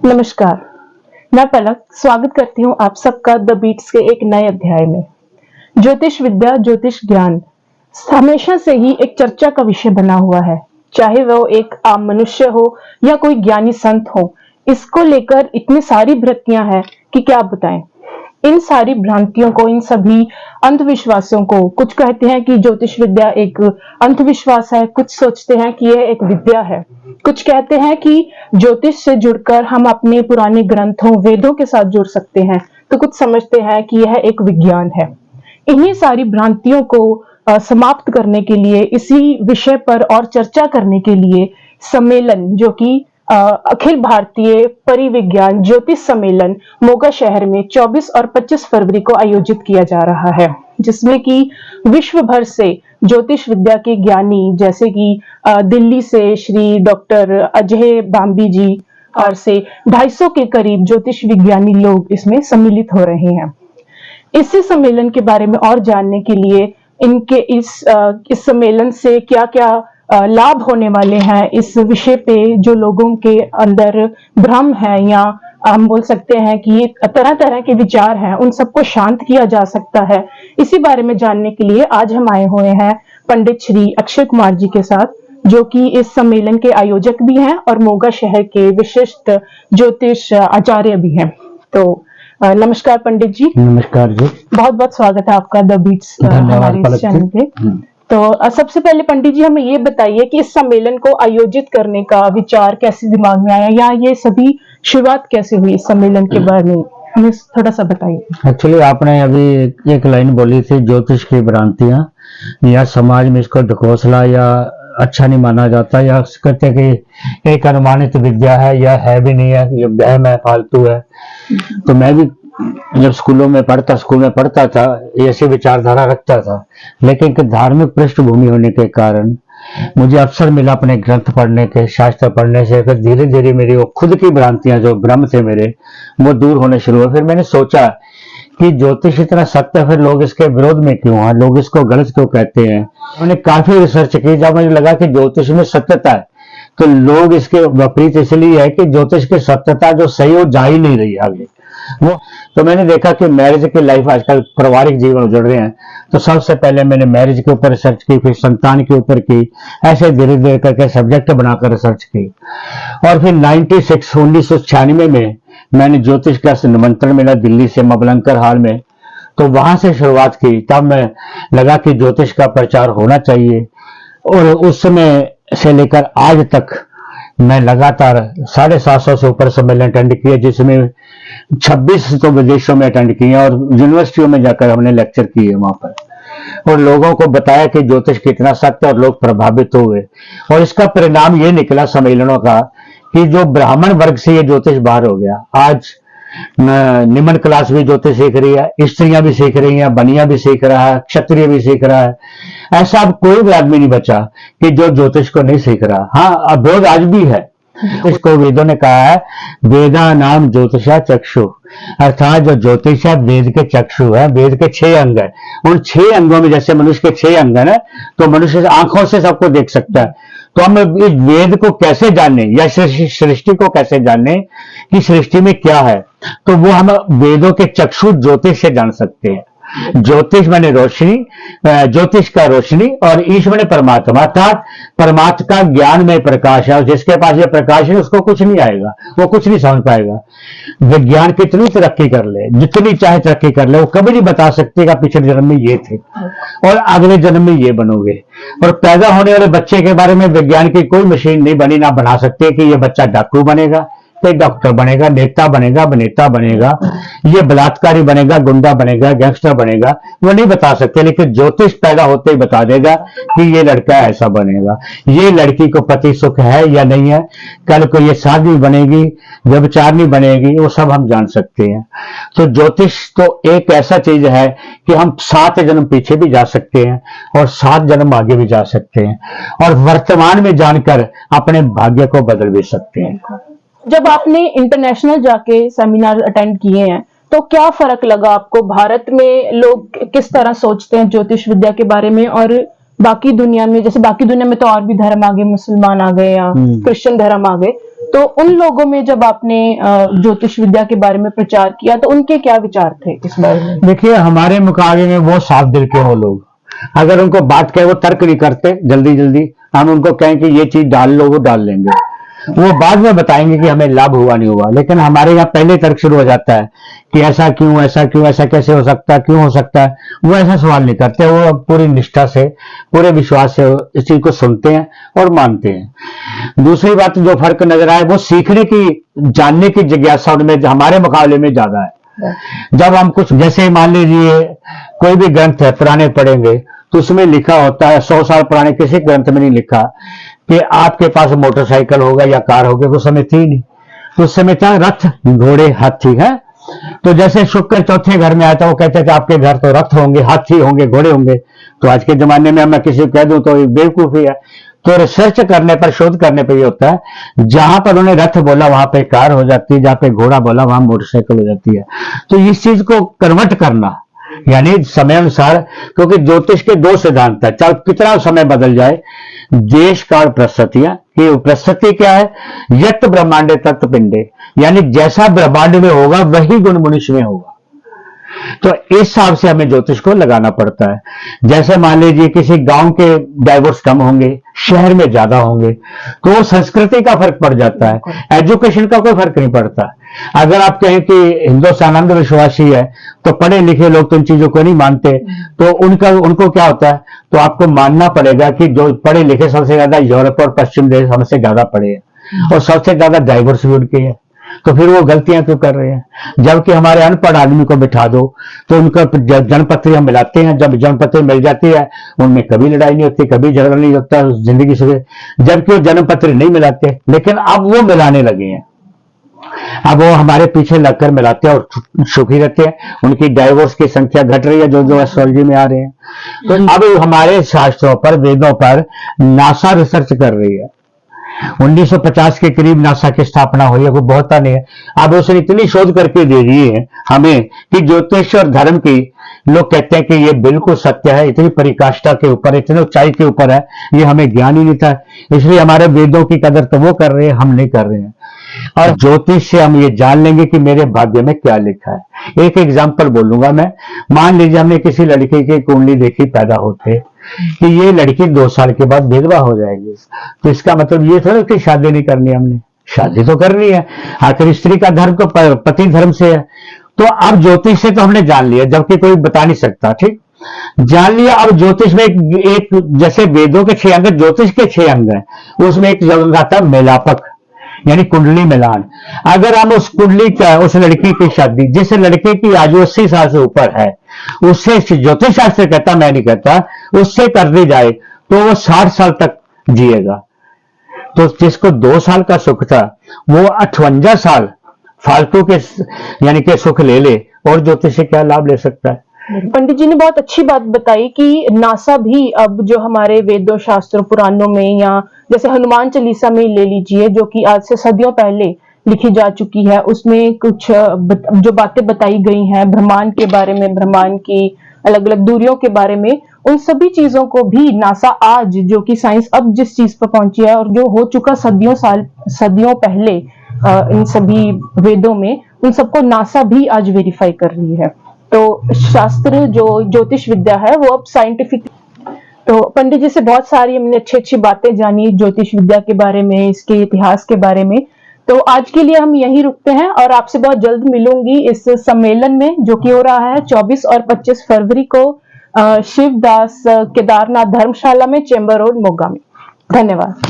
नमस्कार, मैं पलक स्वागत करती हूँ आप सबका द बीट्स के एक नए अध्याय में। ज्योतिष विद्या, ज्योतिष ज्ञान हमेशा से ही एक चर्चा का विषय बना हुआ है, चाहे वो एक आम मनुष्य हो या कोई ज्ञानी संत हो। इसको लेकर इतनी सारी भ्रांतियां हैं कि क्या बताएं। इन सारी भ्रांतियों को, इन सभी अंधविश्वासों को, कुछ कहते हैं कि ज्योतिष विद्या एक अंधविश्वास है, कुछ सोचते हैं कि यह एक विद्या है, कुछ कहते हैं कि ज्योतिष से जुड़कर हम अपने पुराने ग्रंथों, वेदों के साथ जुड़ सकते हैं, तो कुछ समझते हैं कि यह एक विज्ञान है। इन्हीं सारी भ्रांतियों को समाप्त करने के लिए, इसी विषय पर और चर्चा करने के लिए सम्मेलन, जो कि अखिल भारतीय परिविज्ञान ज्योतिष सम्मेलन मोगा शहर में 24 और 25 फरवरी को आयोजित किया जा रहा है, जिसमें कि विश्व भर से ज्योतिष विद्या के ज्ञानी, जैसे कि दिल्ली से श्री डॉक्टर अजय बाम्बी जी और से 250 के करीब ज्योतिष विज्ञानी लोग इसमें सम्मिलित हो रहे हैं। इसी सम्मेलन के बारे में और जानने के लिए, इनके इस सम्मेलन से क्या क्या लाभ होने वाले हैं, इस विषय पे जो लोगों के अंदर भ्रम है या हम बोल सकते हैं कि तरह तरह के विचार हैं, उन सबको शांत किया जा सकता है। इसी बारे में जानने के लिए आज हम आए हुए हैं पंडित श्री अक्षय कुमार जी के साथ, जो कि इस सम्मेलन के आयोजक भी हैं और मोगा शहर के विशिष्ट ज्योतिष आचार्य भी हैं। तो नमस्कार पंडित जी। नमस्कार जी। बहुत बहुत स्वागत है आपका द बीट्स हमारे इस चैनल पे। तो सबसे पहले पंडित जी हमें ये बताइए कि इस सम्मेलन को आयोजित करने का विचार कैसे दिमाग में आया, या ये सभी शुरुआत कैसे हुई इस सम्मेलन के बारे में हमें थोड़ा सा बताइए। एक्चुअली आपने अभी एक लाइन बोली थी, ज्योतिष की भ्रांतियां, या समाज में इसको ढकोसला या अच्छा नहीं माना जाता, या कहते हैं कि एक अनुमानित विद्या है या है भी नहीं है, ये वहम है, फालतू है। तो मैं भी जब स्कूल में पढ़ता था ऐसी विचारधारा रखता था, लेकिन धार्मिक पृष्ठभूमि होने के कारण मुझे अवसर मिला अपने ग्रंथ पढ़ने के, शास्त्र पढ़ने से। फिर धीरे धीरे मेरी वो खुद की भ्रांतियां, जो भ्रम थे मेरे, वो दूर होने शुरू हुए। फिर मैंने सोचा कि ज्योतिष इतना सत्य है, फिर लोग इसके विरोध में क्यों हैं, लोग इसको गलत क्यों कहते हैं। मैंने काफी रिसर्च की, जब मुझे लगा कि ज्योतिष में सत्यता है, तो लोग इसके विपरीत इसलिए है कि ज्योतिष की सत्यता जो सही हो जा ही नहीं रही आगे वो। तो मैंने देखा कि मैरिज की लाइफ आजकल पारिवारिक जीवन उजड़ रहे हैं, तो सबसे पहले मैंने मैरिज के ऊपर रिसर्च की, फिर संतान के ऊपर की, ऐसे धीरे धीरे करके सब्जेक्ट बनाकर रिसर्च की। और फिर 1996 में मैंने ज्योतिष का निमंत्रण मिला दिल्ली से, मबलंकर हाल में। तो वहां से शुरुआत की। तब मैं लगा कि ज्योतिष का प्रचार होना चाहिए, और उस समय से लेकर आज तक मैं लगातार 750 से ऊपर सम्मेलन अटेंड किए, जिसमें 26 तो विदेशों में अटेंड किए और यूनिवर्सिटियों में जाकर हमने लेक्चर किए वहां पर, और लोगों को बताया कि ज्योतिष कितना सत्य, और लोग प्रभावित हुए। और इसका परिणाम ये निकला सम्मेलनों का कि जो ब्राह्मण वर्ग से ये ज्योतिष बाहर हो गया। आज निम्न क्लास भी ज्योतिष सीख रही है, स्त्रियां भी सीख रही हैं, बनिया भी सीख रहा है, क्षत्रिय भी सीख रहा है। ऐसा अब कोई भी आदमी नहीं बचा कि जो ज्योतिष को नहीं सीख रहा। हाँ, अवरोध आज भी है। इसको वेदों ने कहा है, वेदा नाम ज्योतिषा चक्षु, अर्थात जो ज्योतिष है वेद के चक्षु है। वेद के 6 अंग है, उन 6 अंगों में जैसे मनुष्य के 6 अंग है ना, तो मनुष्य आंखों से सबको देख सकता है। तो हम इस वेद को कैसे जाने, या सृष्टि को कैसे जाने कि सृष्टि में क्या है, तो वो हम वेदों के चक्षु ज्योतिष से जान सकते हैं। ज्योतिष माने रोशनी, ज्योतिष का रोशनी, और ईश्वर ने परमात्मा, अर्थात परमात्मा का ज्ञान में प्रकाश है। और जिसके पास ये प्रकाश है उसको कुछ नहीं आएगा, वो कुछ नहीं समझ पाएगा। विज्ञान कितनी तरक्की कर ले, जितनी चाहे तरक्की कर ले, वो कभी नहीं बता सकते कि पिछले जन्म में ये थे और अगले जन्म में ये बनोगे। और पैदा होने वाले बच्चे के बारे में विज्ञान की कोई मशीन नहीं बनी, ना बना सकते कि ये बच्चा डाकू बनेगा, कोई डॉक्टर बनेगा, नेता बनेगा, अभिनेता बनेगा, ये बलात्कारी बनेगा, गुंडा बनेगा, गैंगस्टर बनेगा, वो नहीं बता सकते। लेकिन ज्योतिष पैदा होते ही बता देगा कि ये लड़का ऐसा बनेगा, ये लड़की को पति सुख है या नहीं है, कल को ये शादी बनेगी, व्यभिचारिणी बनेगी, वो सब हम जान सकते हैं। तो ज्योतिष तो एक ऐसा चीज है कि हम 7 जन्म पीछे भी जा सकते हैं और 7 जन्म आगे भी जा सकते हैं, और वर्तमान में जानकर अपने भाग्य को बदल भी सकते हैं। जब आपने इंटरनेशनल जाके सेमिनार अटेंड किए हैं, तो क्या फर्क लगा आपको? भारत में लोग किस तरह सोचते हैं ज्योतिष विद्या के बारे में, और बाकी दुनिया में? जैसे बाकी दुनिया में तो और भी धर्म आ गए, मुसलमान आ गए या क्रिश्चियन धर्म आ गए, तो उन लोगों में जब आपने ज्योतिष विद्या के बारे में प्रचार किया तो उनके क्या विचार थे इस बारे में? देखिए, हमारे मुकाबले में वो साफ दिल के वो लोग, अगर उनको बात कहे वो तर्क नहीं करते जल्दी जल्दी। हम उनको कहें कि ये चीज डाल लो, वो डाल लेंगे, वो बाद में बताएंगे कि हमें लाभ हुआ नहीं हुआ। लेकिन हमारे यहाँ पहले तर्क शुरू हो जाता है कि ऐसा क्यों, ऐसा क्यों, ऐसा कैसे हो सकता है, क्यों हो सकता है। वो ऐसा सवाल नहीं करते, वो पूरी निष्ठा से, पूरे विश्वास से इस चीज को सुनते हैं और मानते हैं। दूसरी बात जो फर्क नजर आए, वो सीखने की, जानने की जिज्ञासा उनमें हमारे मुकाबले में ज्यादा है। जब हम कुछ, जैसे मान लीजिए कोई भी ग्रंथ है पुराने पढ़ेंगे तो उसमें लिखा होता है, 100 साल पुराने किसी ग्रंथ में नहीं लिखा कि आपके पास मोटरसाइकिल होगा या कार होगी, उस समय थी नहीं। तो उस समय था रथ, घोड़े, हाथी है। तो जैसे शुक्र चौथे घर में आया था, वो कहते थे आपके घर तो रथ होंगे, हाथी होंगे, घोड़े होंगे। तो आज के जमाने में मैं किसी को कह दूं तो ये बेवकूफी है। तो रिसर्च करने पर, शोध करने पर ये होता है, जहां पर उन्हें रथ बोला वहां पे कार हो जाती है, जहां पे घोड़ा बोला वहां मोटरसाइकिल हो जाती है। तो इस चीज को कन्वर्ट करना, यानी समय अनुसार, क्योंकि ज्योतिष के 2 सिद्धांत है, चाहे कितना समय बदल जाए, देश काल प्रस्तुतियां, कि प्रस्तुति क्या है, यत ब्रह्मांडे तत् पिंडे, यानी जैसा ब्रह्मांड में होगा वही गुण मनुष्य में होगा। तो इस हिसाब से हमें ज्योतिष को लगाना पड़ता है। जैसे मान लीजिए किसी गांव के डाइवोर्स कम होंगे, शहर में ज्यादा होंगे, तो संस्कृति का फर्क पड़ जाता है, एजुकेशन का कोई फर्क नहीं पड़ता। अगर आप कहें कि हिंदुस्तान अंधविश्वासी है तो पढ़े लिखे लोग तो इन चीजों को नहीं मानते, तो उनको क्या होता है, तो आपको मानना पड़ेगा कि जो पढ़े लिखे सबसे ज्यादा यूरोप और पश्चिम देश हमसे ज्यादा पढ़े हैं और सबसे ज्यादा डाइवर्स भी उनके हैं। तो फिर वो गलतियां क्यों कर रहे हैं? जबकि हमारे अनपढ़ आदमी को बिठा दो तो उनका जन्मपत्री हम मिलाते हैं, जब जन्मपत्री मिल जाती है उनमें कभी लड़ाई नहीं होती, कभी झगड़ा नहीं होता जिंदगी से, जबकि वो जन्मपत्री नहीं मिलाते। लेकिन अब वो मिलाने लगे हैं, अब वो हमारे पीछे लगकर मिलाते हैं और सुखी रहते हैं। उनकी डाइवोर्स की संख्या घट रही है जो एस्ट्रोलॉजी में आ रहे हैं। तो अब हमारे शास्त्रों पर, वेदों पर नासा रिसर्च कर रही है। 1950 के करीब नासा की स्थापना हुई है, कोई बहुत नहीं है। अब उसने इतनी शोध करके दे दी है हमें कि ज्योतिष और धर्म की, लोग कहते हैं कि ये बिल्कुल सत्य है, इतनी परिकाष्ठा के ऊपर, इतने ऊंचाई के ऊपर है, ये हमें ज्ञान ही नहीं था। इसलिए हमारे वेदों की कदर तो वो कर रहे हैं, हम नहीं कर रहे हैं। और ज्योतिष से हम ये जान लेंगे कि मेरे भाग्य में क्या लिखा है। एक एग्जाम्पल बोलूंगा मैं। मान लीजिए हमने किसी लड़की की कुंडली देखी पैदा होते कि ये लड़की 2 साल के बाद विधवा हो जाएगी, तो इसका मतलब ये थोड़ा कि शादी नहीं करनी, हमने शादी तो करनी है। आखिर स्त्री का धर्म तो पति धर्म से है। तो अब ज्योतिष से तो हमने जान लिया, जबकि कोई बता नहीं सकता, ठीक जान लिया। अब ज्योतिष में एक जैसे वेदों के 6 अंग, ज्योतिष के 6 अंग है, उसमें एक जगह आता है मेलापक, यानी कुंडली मिलान। अगर हम उस कुंडली का, उस लड़की की शादी, जिस लड़के की आयु 80 साल से ऊपर है, उससे ज्योतिष शास्त्र कहता, मैं नहीं कहता, उससे कर दी जाए तो वो 60 साल तक जिएगा। तो जिसको 2 साल का सुख था वो 58 साल फालतू के यानी कि सुख ले ले, और ज्योतिष से क्या लाभ ले सकता है? पंडित जी ने बहुत अच्छी बात बताई कि नासा भी अब जो हमारे वेदों, शास्त्रों, पुराणों में, या जैसे हनुमान चालीसा में ले लीजिए जो कि आज से सदियों पहले लिखी जा चुकी है, उसमें कुछ जो बातें बताई गई हैं ब्रह्मांड के बारे में, ब्रह्मांड की अलग अलग दूरियों के बारे में, उन सभी चीजों को भी नासा आज, जो कि साइंस अब जिस चीज पर पहुंची है और जो हो चुका सदियों पहले इन सभी वेदों में, उन सबको नासा भी आज वेरीफाई कर रही है। तो शास्त्र, जो ज्योतिष विद्या है, वो अब साइंटिफिक। तो पंडित जी से बहुत सारी हमने अच्छी बातें जानी ज्योतिष विद्या के बारे में, इसके इतिहास के बारे में। तो आज के लिए हम यहीं रुकते हैं और आपसे बहुत जल्द मिलूंगी इस सम्मेलन में, जो कि हो रहा है 24 और 25 फरवरी को शिवदास केदारनाथ धर्मशाला में, चेंबर रोड, मोगा में। धन्यवाद।